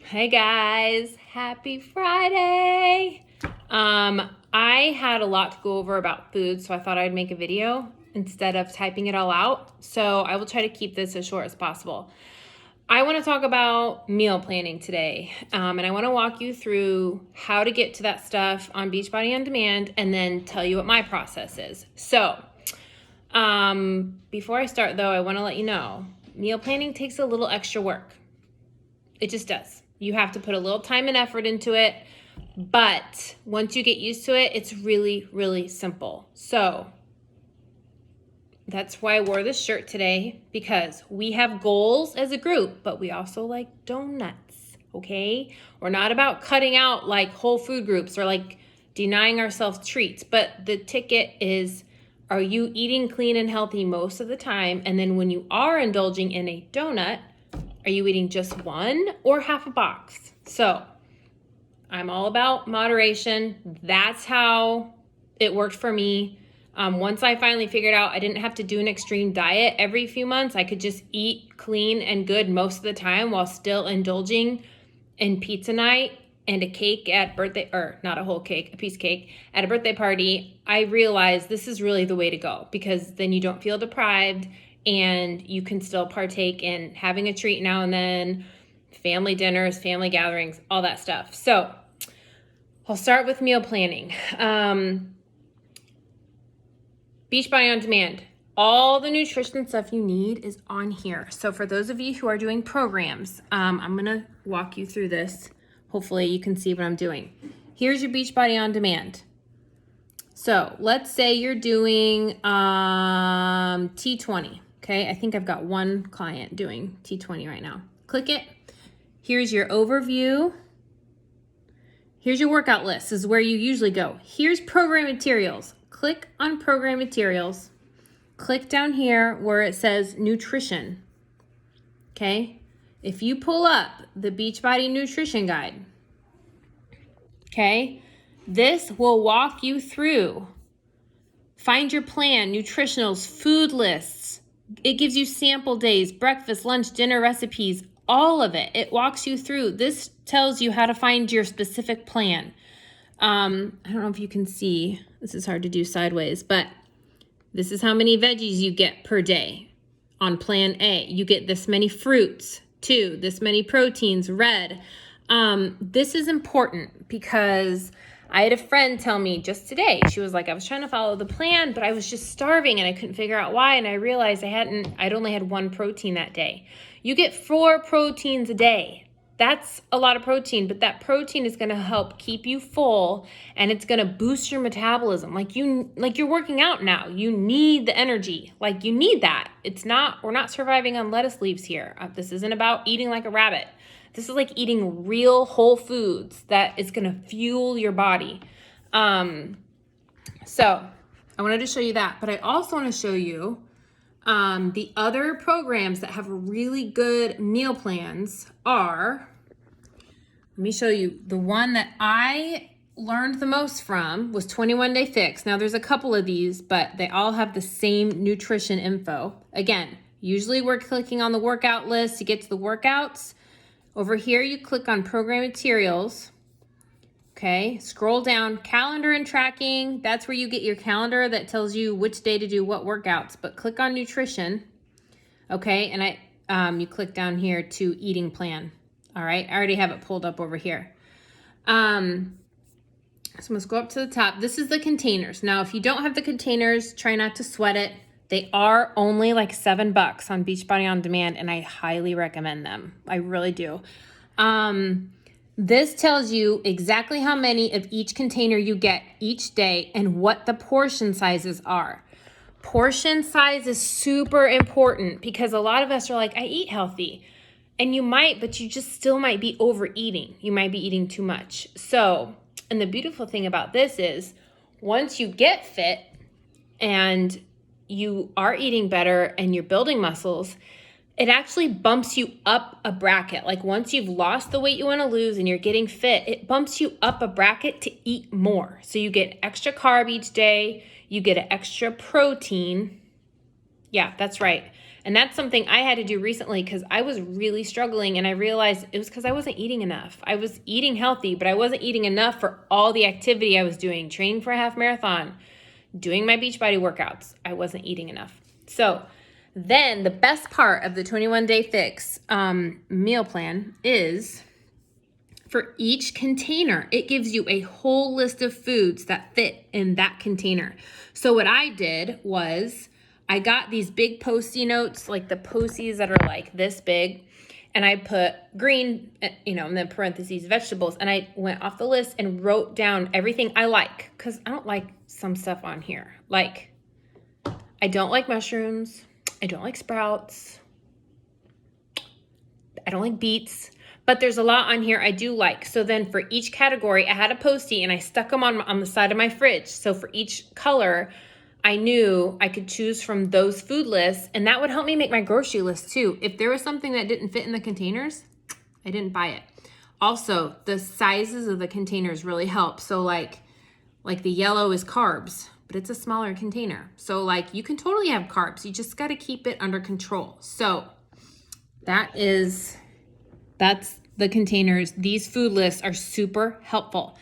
Hey guys, happy Friday. I had a lot to go over about food, so I thought I'd make a video instead of typing it all out. So I will try to keep this as short as possible. I want to talk about meal planning today, and I want to walk you through how to get to that stuff on Beachbody On Demand and then tell you what my process is. So before I start though, I want to let you know, meal planning takes a little extra work. It just does. You have to put a little time and effort into it, but once you get used to it, it's really, really simple. So that's why I wore this shirt today, because we have goals as a group, but we also like donuts, okay? We're not about cutting out like whole food groups or like denying ourselves treats, but the ticket is, are you eating clean and healthy most of the time? And then when you are indulging in a donut, are you eating just one or half a box? So I'm all about moderation. That's how it worked for me. Once I finally figured out I didn't have to do an extreme diet every few months, I could just eat clean and good most of the time while still indulging in pizza night and a cake at birthday, or not a whole cake, a piece of cake at a birthday party. I realized this is really the way to go, because then you don't feel deprived and you can still partake in having a treat now and then, family dinners, family gatherings, all that stuff. So I'll start with meal planning. Beachbody On Demand. All the nutrition stuff you need is on here. So for those of you who are doing programs, I'm gonna walk you through this. Hopefully you can see what I'm doing. Here's your Beachbody On Demand. So let's say you're doing T20. Okay, I think I've got one client doing T20 right now. Click it. Here's your overview. Here's your workout list. This is where you usually go. Here's program materials. Click on program materials. Click down here where it says nutrition. Okay, if you pull up the Beachbody Nutrition Guide, okay, this will walk you through. Find your plan, nutritionals, food lists. It gives you sample days, breakfast, lunch, dinner recipes, all of it. It walks you through. This tells you how to find your specific plan. I don't know if you can see. This is hard to do sideways, but this is how many veggies you get per day. On plan A, you get this many fruits, too, this many proteins, red. This is important because I had a friend tell me just today, she was like, I was trying to follow the plan, but I was just starving and I couldn't figure out why. And I realized I'd only had one protein that day. You get 4 proteins a day. That's a lot of protein, but that protein is going to help keep you full and it's going to boost your metabolism. Like you're working out now. You need the energy. Like you need that. We're not surviving on lettuce leaves here. This isn't about eating like a rabbit. This is like eating real whole foods that is going to fuel your body. So I wanted to show you that, but I also want to show you the other programs that have really good meal plans are, let me show you, the one that I learned the most from was 21 Day Fix. Now there's a couple of these, but they all have the same nutrition info. Again, usually we're clicking on the workout list to get to the workouts. Over here, you click on program materials. Okay, scroll down, calendar and tracking. That's where you get your calendar that tells you which day to do what workouts. But click on nutrition. Okay, and you click down here to eating plan. All right, I already have it pulled up over here. So let's go up to the top. This is the containers. Now, if you don't have the containers, try not to sweat it. They are only like $7 on Beachbody On Demand, and I highly recommend them. I really do. This tells you exactly how many of each container you get each day and what the portion sizes are. Portion size is super important because a lot of us are like, I eat healthy. And you might, but you just still might be overeating. You might be eating too much. So, and the beautiful thing about this is once you get fit and you are eating better and you're building muscles, it actually bumps you up a bracket. Like once you've lost the weight you want to lose and you're getting fit, it bumps you up a bracket to eat more. So you get extra carb each day, you get an extra protein. Yeah, that's right. And that's something I had to do recently because I was really struggling, and I realized it was because I wasn't eating enough. I was eating healthy, but I wasn't eating enough for all the activity I was doing, training for a half marathon, doing my Beachbody workouts. I wasn't eating enough. So then the best part of the 21-day fix meal plan is for each container, it gives you a whole list of foods that fit in that container. So what I did was I got these big Post-it notes, like the Post-its that are like this big, and I put green, and then parentheses, vegetables, and I went off the list and wrote down everything I like, because I don't like some stuff on here. Like, I don't like mushrooms, I don't like sprouts, I don't like beets, but there's a lot on here I do like. So then for each category, I had a Post-it and I stuck them on the side of my fridge. So for each color, I knew I could choose from those food lists, and that would help me make my grocery list too. If there was something that didn't fit in the containers, I didn't buy it. Also, the sizes of the containers really help. So like the yellow is carbs, but it's a smaller container. So like you can totally have carbs. You just got to keep it under control. So that's the containers. These food lists are super helpful.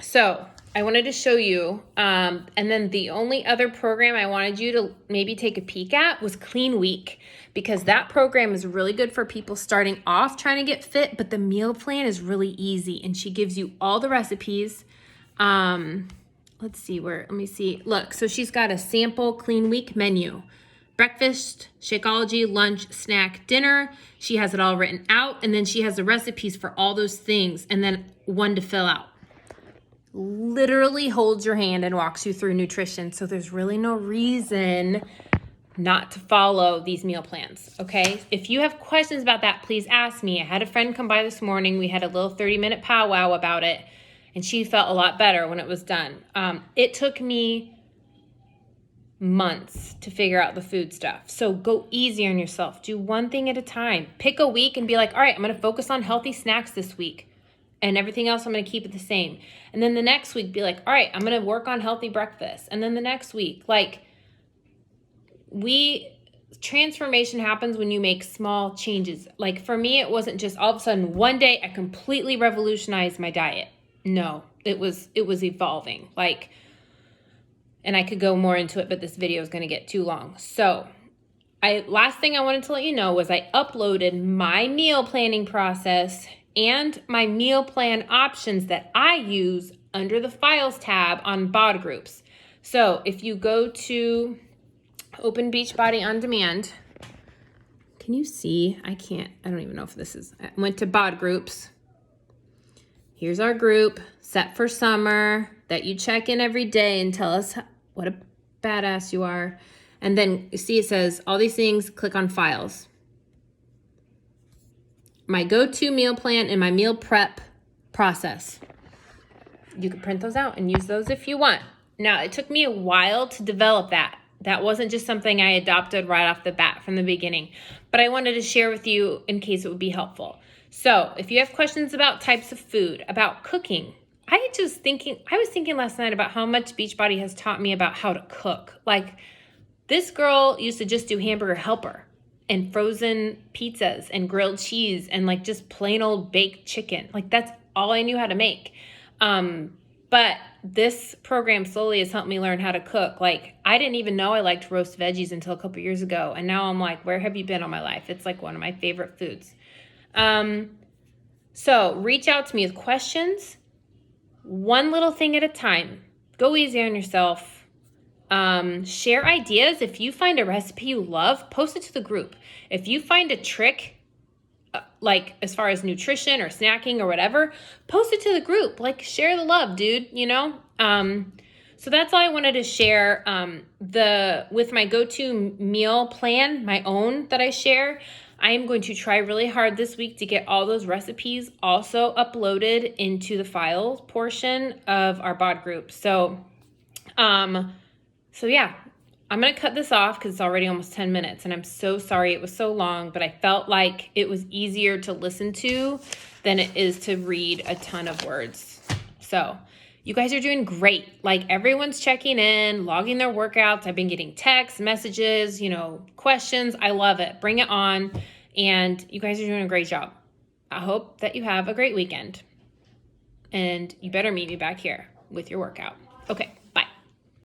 So I wanted to show you, and then the only other program I wanted you to maybe take a peek at was Clean Week, because that program is really good for people starting off trying to get fit, but the meal plan is really easy, and she gives you all the recipes. Let me see. Look, so she's got a sample Clean Week menu. Breakfast, Shakeology, lunch, snack, dinner. She has it all written out, and then she has the recipes for all those things, and then one to fill out. Literally holds your hand and walks you through nutrition. So there's really no reason not to follow these meal plans, okay? If you have questions about that, please ask me. I had a friend come by this morning. We had a little 30-minute powwow about it, and she felt a lot better when it was done. It took me months to figure out the food stuff. So go easy on yourself. Do one thing at a time. Pick a week and be like, all right, I'm going to focus on healthy snacks this week. And everything else, I'm going to keep it the same. And then the next week, be like, all right, I'm going to work on healthy breakfast. And then the next week, transformation happens when you make small changes. Like for me, it wasn't just all of a sudden one day I completely revolutionized my diet. No, it was evolving. And I could go more into it, but this video is going to get too long. So last thing I wanted to let you know was I uploaded my meal planning process and my meal plan options that I use under the Files tab on BOD groups. So if you go to Open Beachbody on Demand, can you see? I don't even know if this is, I went to BOD groups. Here's our group, set for summer, that you check in every day and tell us what a badass you are. And then you see it says all these things, click on Files. My go-to meal plan and my meal prep process. You can print those out and use those if you want. Now, it took me a while to develop that. That wasn't just something I adopted right off the bat from the beginning, but I wanted to share with you in case it would be helpful. So if you have questions about types of food, about cooking, I was thinking last night about how much Beachbody has taught me about how to cook. Like, this girl used to just do Hamburger Helper and frozen pizzas and grilled cheese and just plain old baked chicken. That's all I knew how to make. But this program slowly has helped me learn how to cook. I didn't even know I liked roast veggies until a couple years ago. And now I'm like, where have you been all my life? It's one of my favorite foods. So reach out to me with questions, one little thing at a time. Go easy on yourself. Share ideas. If you find a recipe you love, post it to the group. If you find a trick, as far as nutrition or snacking or whatever, post it to the group. Share the love, dude, So that's all I wanted to share. With my go-to meal plan, my own that I share, I am going to try really hard this week to get all those recipes also uploaded into the files portion of our BOD group. So yeah, I'm going to cut this off because it's already almost 10 minutes, and I'm so sorry it was so long, but I felt like it was easier to listen to than it is to read a ton of words. So You guys are doing great. Like, everyone's checking in, logging their workouts. I've been getting texts, messages, questions. I love it. Bring it on. And you guys are doing a great job. I hope that you have a great weekend. And you better meet me back here with your workout. Okay.